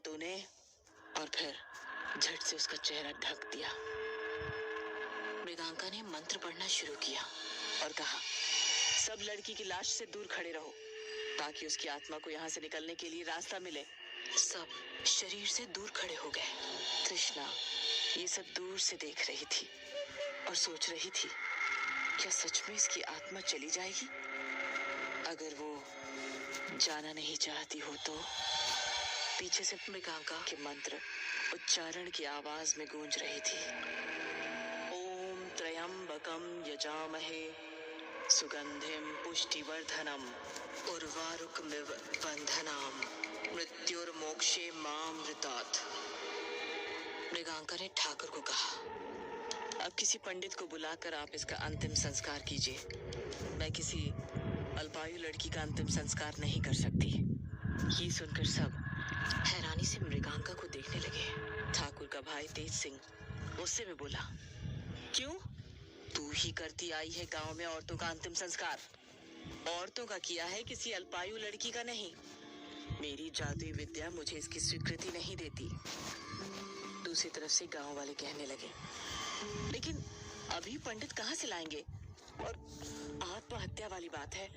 हाथों ने और फिर झट से उसका चेहरा ढक दिया। मृगांका ने मंत्र पढ़ना शुरू किया और कहा, सब लड़की की लाश से दूर खड़े रहो ताकि उसकी आत्मा को यहाँ से निकलने के लिए रास्ता मिले। सब शरीर से दूर खड़े हो गए। तृष्णा ये सब दूर से देख रही थी और सोच रही थी, क्या सच में इसकी आत्मा चली जाएगी? अगर वो जाना नहीं चाहती हो तो? पीछे से मृगांका के मंत्र उच्चारण की आवाज में गूंज रही थी। ओम त्र्यंबकम यजामहे सुगंधिम पुष्टिवर्धनम उर्वारुकमिव बंधनाम मृत्युर्मोक्षे मामृतात्। मृगांका ने ठाकुर को कहा, अब किसी पंडित को बुलाकर आप इसका अंतिम संस्कार कीजिए। मैं किसी अल्पायु लड़की का अंतिम संस्कार नहीं कर सकती। ये सुनकर सब हैरानी से मृगांका को देखने लगे। ठाकुर का भाई तेज सिंह गुस्से में बोला, क्यों? तू ही करती आई है गांव में औरतों का अंतिम संस्कार। औरतों का किया है, किसी अल्पायु लड़की का नहीं। मेरी जादुई विद्या मुझे इसकी स्वीकृति नहीं देती। दूसरी तरफ से गांव वाले कहने लगे, लेकिन अभी पंडित कहाँ से लाएंगे? और आत्महत्या वाली बात है,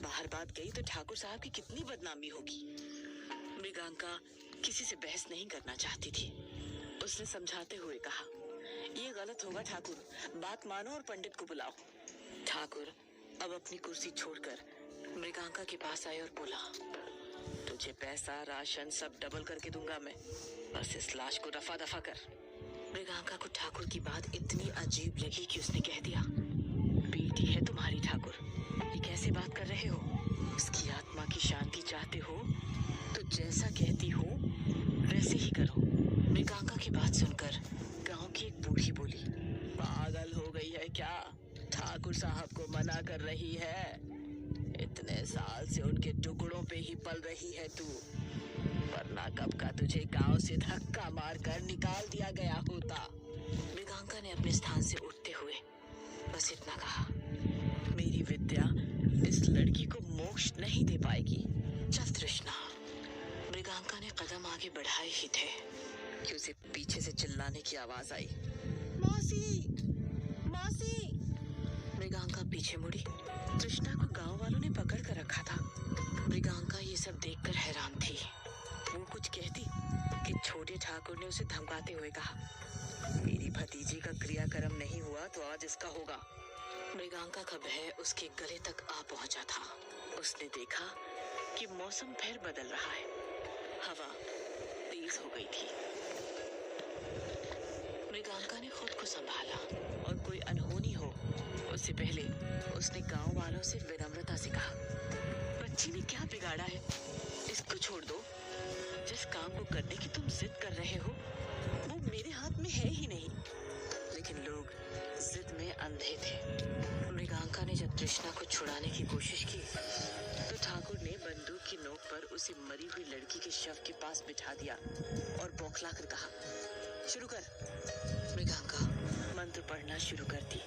बाहर बात गई तो ठाकुर साहब की कितनी बदनामी होगी। मृगांका किसी से बहस नहीं करना चाहती थी। उसने समझाते हुए कहा, ये गलत होगा ठाकुर, बात मानो और पंडित को बुलाओ। ठाकुर अब अपनी कुर्सी छोड़कर मृगांका के पास आए और बोला, तुझे पैसा राशन सब डबल करके दूंगा मैं, बस इस लाश को रफा दफा कर। मृगांका को ठाकुर की बात इतनी अजीब लगी कि उसने कह दिया, बेटी है तुम्हारी ठाकुर, ये कैसे बात कर रहे हो? उसकी आत्मा की शांति चाहते हो तो जैसा कहती हो वैसे ही करो। मृगांका की बात सुनकर गांव की एक बूढ़ी बोली, पागल हो गई है क्या? ठाकुर साहब को मना कर रही है। इतने साल से उनके टुकड़ों पे ही पल रही है तू, वरना कब का तुझे गांव से धक्का मारकर निकाल दिया गया होता। मृगांका ने अपने स्थान से उठते हुए बस इतना कहा, मेरी विद्या इस लड़की को मोक्ष नहीं दे पाएगी। चल तृष्णा। मृगांका ने कदम आगे बढ़ाए ही थे कि उसे पीछे से चिल्लाने की आवाज आई, मौसी, मौसी। मृगांका पीछे मुड़ी। तृष्णा को गांव वालों ने पकड़ कर रखा था। मृगांका ये सब देखकर हैरान थी। वो कुछ कहती कि छोटे ठाकुर ने उसे धमकाते हुए कहा, मेरी भतीजी का क्रियाक्रम नहीं हुआ तो आज इसका होगा। मृगांका का भय उसके गले तक आ पहुंचा था। उसने देखा कि मौसम फिर बदल रहा है, हवा तेज हो गई थी। मृगांका ने खुद को संभाला और कोई अनहोनी हो उससे पहले उसने गांव वालों से विनम्रता से कहा, बच्ची ने क्या बिगाड़ा है? इसको छोड़ दो। जिस काम को करने की तुम जिद कर रहे हो वो मेरे हाथ में है ही नहीं। लेकिन लोग जिद में अंधे थे। मृगांका ने जब तृष्णा को छुड़ाने की कोशिश की तो ठाकुर ने बंदूक की नोक पर उसे मरी हुई लड़की के शव के पास बिठा दिया और बौखलाकर कहा, शुरू कर। मृगांका मंत्र पढ़ना शुरू करती,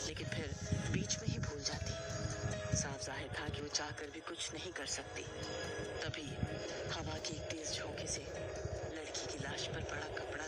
लेकिन फिर बीच में ही भूल जाती। साफ जाहिर था कि वो चाहकर भी कुछ नहीं कर सकती। तभी हवा की एक तेज झोंके से लड़की की लाश पर बड़ा कपड़ा